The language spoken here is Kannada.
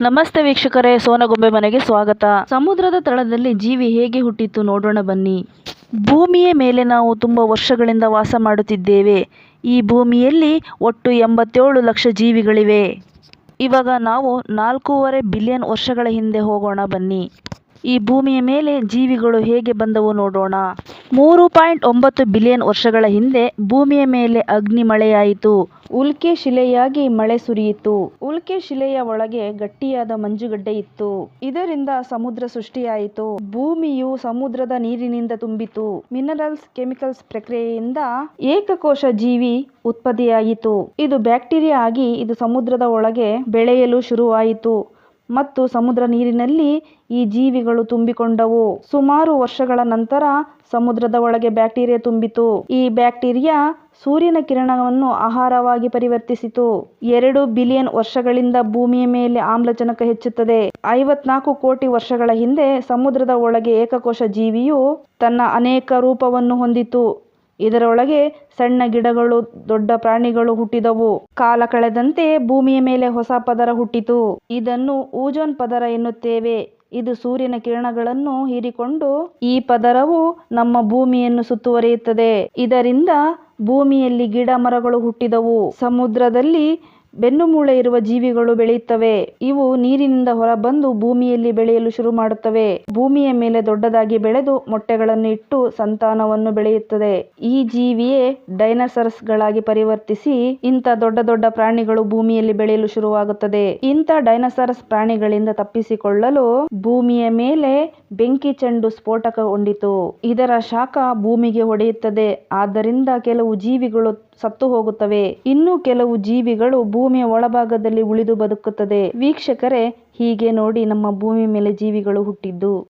ನಮಸ್ತೆ ವೀಕ್ಷಕರೇ, ಸೋನಗೊಂಬೆ ಮನೆಗೆ ಸ್ವಾಗತ. ಸಮುದ್ರದ ತಳದಲ್ಲಿ ಜೀವಿ ಹೇಗೆ ಹುಟ್ಟಿತು ನೋಡೋಣ ಬನ್ನಿ. ಭೂಮಿಯ ಮೇಲೆ ನಾವು ತುಂಬ ವರ್ಷಗಳಿಂದ ವಾಸ ಮಾಡುತ್ತಿದ್ದೇವೆ. ಈ ಭೂಮಿಯಲ್ಲಿ ಒಟ್ಟು 87 ಲಕ್ಷ ಜೀವಿಗಳಿವೆ. ಇವಾಗ ನಾವು 4.5 ಬಿಲಿಯನ್ ವರ್ಷಗಳ ಹಿಂದೆ ಹೋಗೋಣ ಬನ್ನಿ. ಈ ಭೂಮಿಯ ಮೇಲೆ ಜೀವಿಗಳು ಹೇಗೆ ಬಂದವು ನೋಡೋಣ. 3.9 ಬಿಲಿಯನ್ ವರ್ಷಗಳ ಹಿಂದೆ ಭೂಮಿಯ ಮೇಲೆ ಅಗ್ನಿ ಮಳೆಯಾಯಿತು. ಉಲ್ಕೆ ಶಿಲೆಯಾಗಿ ಮಳೆ ಸುರಿಯಿತು. ಉಲ್ಕೆ ಶಿಲೆಯ ಒಳಗೆ ಗಟ್ಟಿಯಾದ ಮಂಜುಗಡ್ಡೆ ಇತ್ತು. ಇದರಿಂದ ಸಮುದ್ರ ಸೃಷ್ಟಿಯಾಯಿತು. ಭೂಮಿಯು ಸಮುದ್ರದ ನೀರಿನಿಂದ ತುಂಬಿತು. ಮಿನರಲ್ಸ್, ಕೆಮಿಕಲ್ಸ್ ಪ್ರಕ್ರಿಯೆಯಿಂದ ಏಕಕೋಶ ಜೀವಿ ಉತ್ಪತ್ತಿಯಾಯಿತು. ಇದು ಬ್ಯಾಕ್ಟೀರಿಯಾ ಆಗಿ ಇದು ಸಮುದ್ರದ ಒಳಗೆ ಬೆಳೆಯಲು ಶುರುವಾಯಿತು ಮತ್ತು ಸಮುದ್ರ ನೀರಿನಲ್ಲಿ ಈ ಜೀವಿಗಳು ತುಂಬಿಕೊಂಡವು. ಸುಮಾರು ವರ್ಷಗಳ ನಂತರ ಸಮುದ್ರದ ಒಳಗೆ ಬ್ಯಾಕ್ಟೀರಿಯಾ ತುಂಬಿತು. ಈ ಬ್ಯಾಕ್ಟೀರಿಯಾ ಸೂರ್ಯನ ಕಿರಣವನ್ನು ಆಹಾರವಾಗಿ ಪರಿವರ್ತಿಸಿತು. 2 ಬಿಲಿಯನ್ ವರ್ಷಗಳಿಂದ ಭೂಮಿಯ ಮೇಲೆ ಆಮ್ಲಜನಕ ಹೆಚ್ಚುತ್ತದೆ. 54 ಕೋಟಿ ವರ್ಷಗಳ ಹಿಂದೆ ಸಮುದ್ರದ ಒಳಗೆ ಏಕಕೋಶ ಜೀವಿಯು ತನ್ನ ಅನೇಕ ರೂಪವನ್ನು ಹೊಂದಿತು. ಇದರೊಳಗೆ ಸಣ್ಣ ಗಿಡಗಳು, ದೊಡ್ಡ ಪ್ರಾಣಿಗಳು ಹುಟ್ಟಿದವು. ಕಾಲ ಕಳೆದಂತೆ ಭೂಮಿಯ ಮೇಲೆ ಹೊಸ ಪದರ ಹುಟ್ಟಿತು. ಇದನ್ನು ಓಜೋನ್ ಪದರ ಎನ್ನುತ್ತೇವೆ. ಇದು ಸೂರ್ಯನ ಕಿರಣಗಳನ್ನು ಹೀರಿಕೊಂಡು ಈ ಪದರವು ನಮ್ಮ ಭೂಮಿಯನ್ನು ಸುತ್ತುವರಿಯುತ್ತದೆ. ಇದರಿಂದ ಭೂಮಿಯಲ್ಲಿ ಗಿಡ ಮರಗಳು ಹುಟ್ಟಿದವು. ಸಮುದ್ರದಲ್ಲಿ ಬೆನ್ನುಮೂಳೆ ಇರುವ ಜೀವಿಗಳು ಬೆಳೆಯುತ್ತವೆ. ಇವು ನೀರಿನಿಂದ ಹೊರಬಂದು ಭೂಮಿಯಲ್ಲಿ ಬೆಳೆಯಲು ಶುರು ಮಾಡುತ್ತವೆ. ಭೂಮಿಯ ಮೇಲೆ ದೊಡ್ಡದಾಗಿ ಬೆಳೆದು ಮೊಟ್ಟೆಗಳನ್ನು ಇಟ್ಟು ಸಂತಾನವನ್ನು ಬೆಳೆಯುತ್ತದೆ. ಈ ಜೀವಿಯೇ ಡೈನೋಸಾರಸ್ ಗಳಾಗಿ ಪರಿವರ್ತಿಸಿ ಇಂಥ ದೊಡ್ಡ ದೊಡ್ಡ ಪ್ರಾಣಿಗಳು ಭೂಮಿಯಲ್ಲಿ ಬೆಳೆಯಲು ಶುರುವಾಗುತ್ತದೆ. ಇಂಥ ಡೈನೋಸಾರಸ್ ಪ್ರಾಣಿಗಳಿಂದ ತಪ್ಪಿಸಿಕೊಳ್ಳಲು ಭೂಮಿಯ ಮೇಲೆ ಬೆಂಕಿ ಚೆಂಡು ಸ್ಫೋಟಗೊಂಡಿತು. ಇದರ ಶಾಖ ಭೂಮಿಗೆ ಹೊಡೆಯುತ್ತದೆ. ಆದ್ದರಿಂದ ಕೆಲವು ಜೀವಿಗಳು ಸತ್ತು ಹೋಗುತ್ತವೆ. ಇನ್ನು ಕೆಲವು ಜೀವಿಗಳು ಭೂಮಿಯ ಒಳಭಾಗದಲ್ಲಿ ಉಳಿದು ಬದುಕುತ್ತದೆ. ವೀಕ್ಷಕರೇ, ಹೀಗೆ ನೋಡಿ ನಮ್ಮ ಭೂಮಿ ಮೇಲೆ ಜೀವಿಗಳು ಹುಟ್ಟಿದ್ದು.